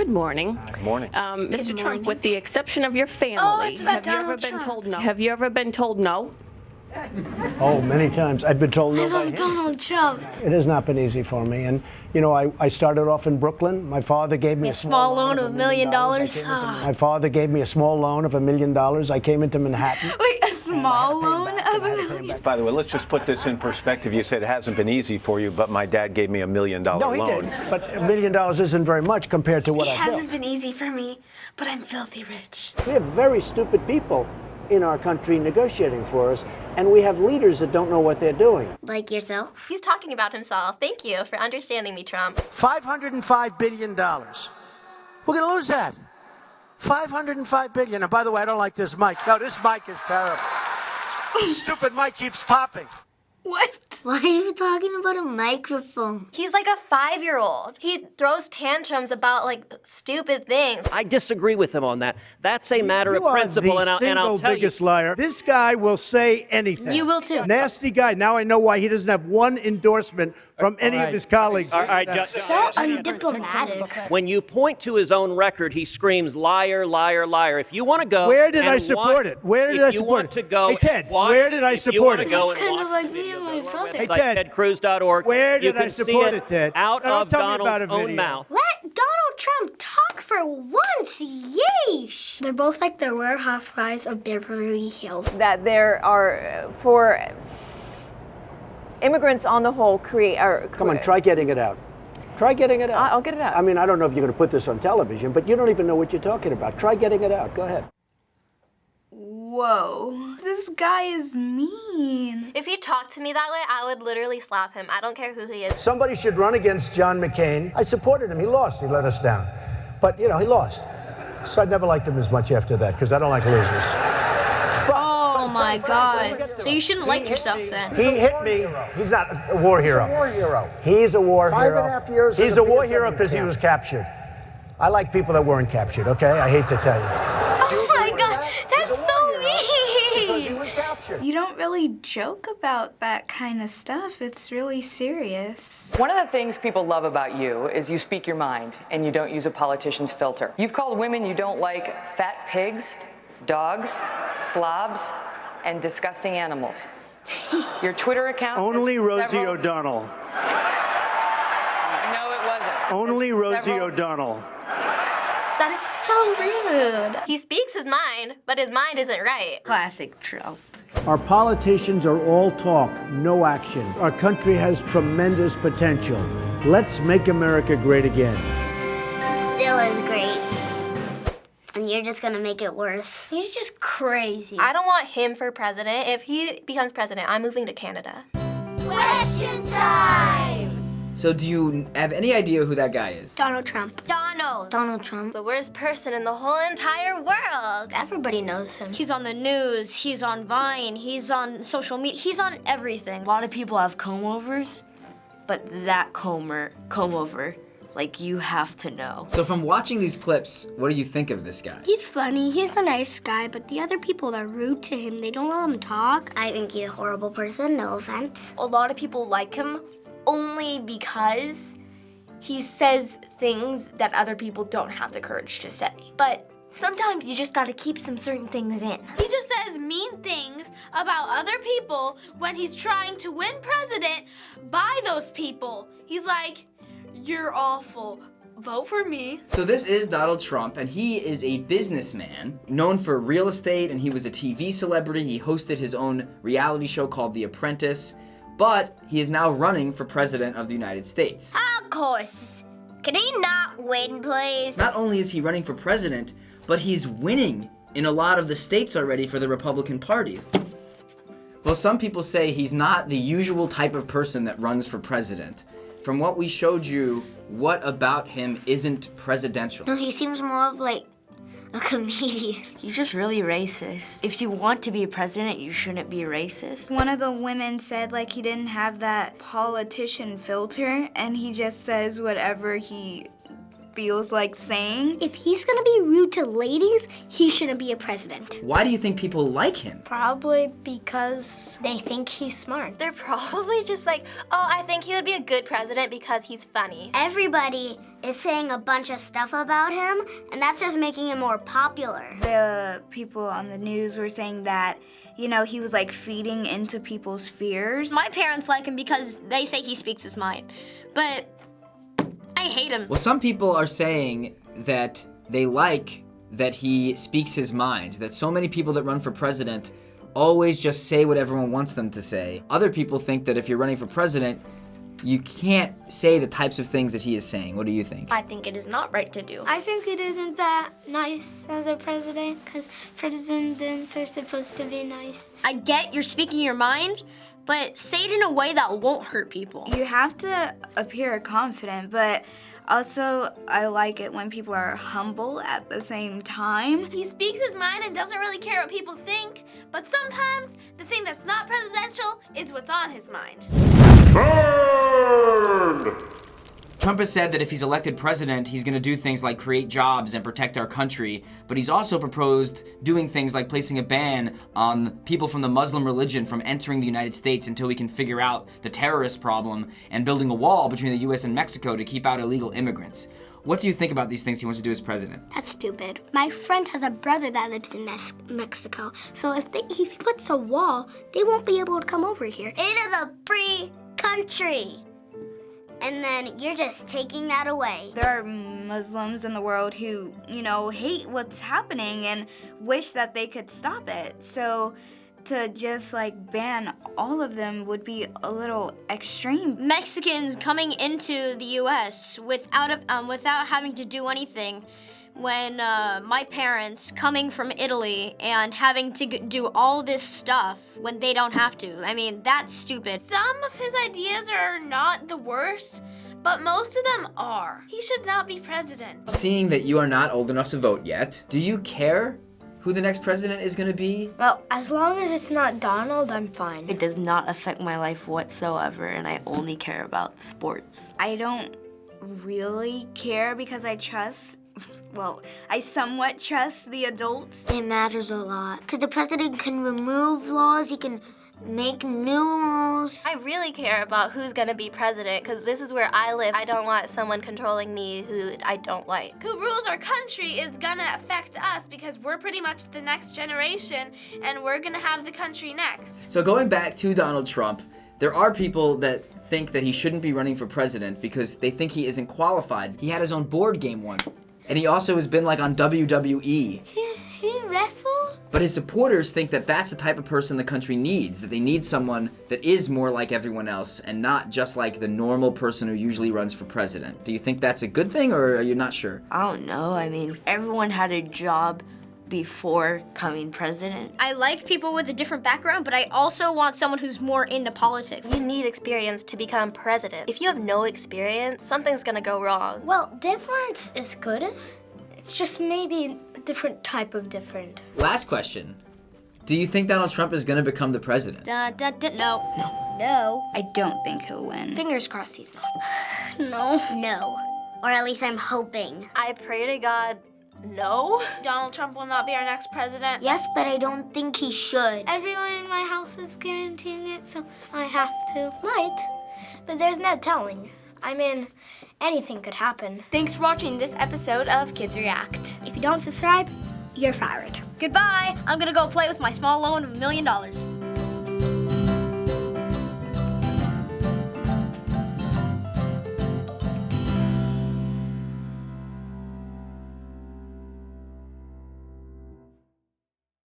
Good morning. Good morning. Mr. Trump, with the exception of your family, it's about have you ever been told no? Have you ever been told no? Oh, many times. I've been told no by him. Donald Trump. It has not been easy for me. And, you know, I started off in Brooklyn. My father gave me A small loan of $1 million. My father gave me a small loan of $1 million. I came into Manhattan. Wait, a small loan of $1 million? By the way, let's just put this in perspective. You said it hasn't been easy for you, but my dad gave me $1 million No, he loan. did. But $1 million isn't very much compared to what It I built. hasn't been easy for me, but I'm filthy rich. We have very stupid people in our country negotiating for us, and we have leaders that don't know what they're doing. Like yourself? He's talking about himself. Thank you for understanding me, Trump. $505 billion. We're going to lose that. $505 billion. And by the way, I don't like this mic. No, this mic is terrible. Stupid mic keeps popping. What? Why are you talking about a microphone? He's like a 5-year-old. He throws tantrums about like stupid things. I disagree with him on that. That's a matter of principle, and I'll tell you. You are the single biggest liar. This guy will say anything. You will too. Nasty guy. Now I know why he doesn't have one endorsement from any of his colleagues. All right, So undiplomatic. when you point to his own record, he screams, liar, liar, liar. If you want to go, Where did I and support it? Where did I if you support want it? to go, Hey, Ted, and watch, where did I if you support want to it? go It's and kind of watch like me and my brother. Hey, like Ted, tedcruz.org, where you did I can support see it, Ted? out Now, of don't tell me about Donald's a own video. mouth. Let Donald Trump talk for once, yeesh! They're both like the Rare Housewives of Beverly Hills. That there are, for immigrants on the whole, Come on, try getting it out. Try getting it out. I'll get it out. I mean, I don't know if you're going to put this on television, but you don't even know what you're talking about. Try getting it out. Go ahead. Whoa, this guy is mean. If he talked to me that way, I would literally slap him. I don't care who he is. Somebody should run against John McCain. I supported him. He lost. He let us down. But, you know, he lost. So I never liked him as much after that, because I don't like losers. Oh my God. So you shouldn't like yourself then. He hit me. He's not a war hero. He's a war hero. He's a war hero. 5.5 years. He's a war hero because he was captured. I like people that weren't captured, okay? I hate to tell you. Oh my God, that's so Because he mean. was captured. You don't really joke about that kind of stuff. It's really serious. One of the things people love about you is you speak your mind and you don't use a politician's filter. You've called women you don't like fat pigs, dogs, slobs, and disgusting animals. Your Twitter account Only has Rosie several... O'Donnell. No, it wasn't. Only There's Rosie several... O'Donnell. That is so rude. He speaks his mind, but his mind isn't right. Classic Trump. Our politicians are all talk, no action. Our country has tremendous potential. Let's make America great again. Still is great. And you're just gonna make it worse. He's just crazy. I don't want him for president. If he becomes president, I'm moving to Canada. Question time! So do you have any idea who that guy is? Donald Trump. Donald Trump. The worst person in the whole entire world. Everybody knows him. He's on the news, he's on Vine, he's on social media, he's on everything. A lot of people have comb-overs, but that comb-over, like, you have to know. So from watching these clips, what do you think of this guy? He's funny, he's a nice guy, but the other people are rude to him. They don't let him talk. I think he's a horrible person, no offense. A lot of people like him only because he says things that other people don't have the courage to say. But sometimes you just gotta keep some certain things in. He just says mean things about other people when he's trying to win president by those people. He's like, you're awful. Vote for me. So this is Donald Trump, and he is a businessman known for real estate, and he was a TV celebrity. He hosted his own reality show called The Apprentice, but he is now running for president of the United States. Of course. Can he not win, please? Not only is he running for president, but he's winning in a lot of the states already for the Republican Party. Well, some people say he's not the usual type of person that runs for president. From what we showed you, what about him isn't presidential? No, he seems more of like a comedian. He's just really racist. If you want to be president, you shouldn't be racist. One of the women said like he didn't have that politician filter and he just says whatever he feels like saying. If he's gonna be rude to ladies, he shouldn't be a president. Why do you think people like him? Probably because they think he's smart. They're probably just like, oh, I think he would be a good president because he's funny. Everybody is saying a bunch of stuff about him, and that's just making him more popular. The people on the news were saying that, you know, he was like feeding into people's fears. My parents like him because they say he speaks his mind, but I hate him. Well, some people are saying that they like that he speaks his mind, that so many people that run for president always just say what everyone wants them to say. Other people think that if you're running for president, you can't say the types of things that he is saying. What do you think? I think it is not right to do. I think it isn't that nice as a president, because presidents are supposed to be nice. I get you're speaking your mind, but say it in a way that won't hurt people. You have to appear confident, but also I like it when people are humble at the same time. He speaks his mind and doesn't really care what people think, but sometimes the thing that's not presidential is what's on his mind. Burn! Trump has said that if he's elected president, he's going to do things like create jobs and protect our country, but he's also proposed doing things like placing a ban on people from the Muslim religion from entering the United States until we can figure out the terrorist problem, and building a wall between the U.S. and Mexico to keep out illegal immigrants. What do you think about these things he wants to do as president? That's stupid. My friend has a brother that lives in Mexico, so if he puts a wall, they won't be able to come over here. It is a free country. And then you're just taking that away. There are Muslims in the world who, you know, hate what's happening and wish that they could stop it. So to just like ban all of them would be a little extreme. Mexicans coming into the U.S. without having to do anything, when my parents coming from Italy and having to do all this stuff when they don't have to. I mean, that's stupid. Some of his ideas are not the worst, but most of them are. He should not be president. Seeing that you are not old enough to vote yet, do you care who the next president is going to be? Well, as long as it's not Donald, I'm fine. It does not affect my life whatsoever, and I only care about sports. I don't really care because I somewhat trust the adults. It matters a lot, because the president can remove laws, he can make new laws. I really care about who's gonna be president, because this is where I live. I don't want someone controlling me who I don't like. Who rules our country is gonna affect us because we're pretty much the next generation and we're gonna have the country next. So going back to Donald Trump, there are people that think that he shouldn't be running for president because they think he isn't qualified. He had his own board game once. And he also has been like on WWE. He wrestled? But his supporters think that that's the type of person the country needs, that they need someone that is more like everyone else and not just like the normal person who usually runs for president. Do you think that's a good thing, or are you not sure? I don't know. I mean, everyone had a job before coming president. I like people with a different background, but I also want someone who's more into politics. You need experience to become president. If you have no experience, something's gonna go wrong. Well, difference is good. It's just maybe a different type of different. Last question. Do you think Donald Trump is going to become the president? No. No. I don't think he'll win. Fingers crossed he's not. No. Or at least I'm hoping. I pray to God, no. Donald Trump will not be our next president. Yes, but I don't think he should. Everyone in my house is guaranteeing it, so I have to. Might, but there's no telling. I mean, anything could happen. Thanks for watching this episode of Kids React. If you don't subscribe, you're fired. Goodbye. I'm gonna go play with my small loan of $1 million.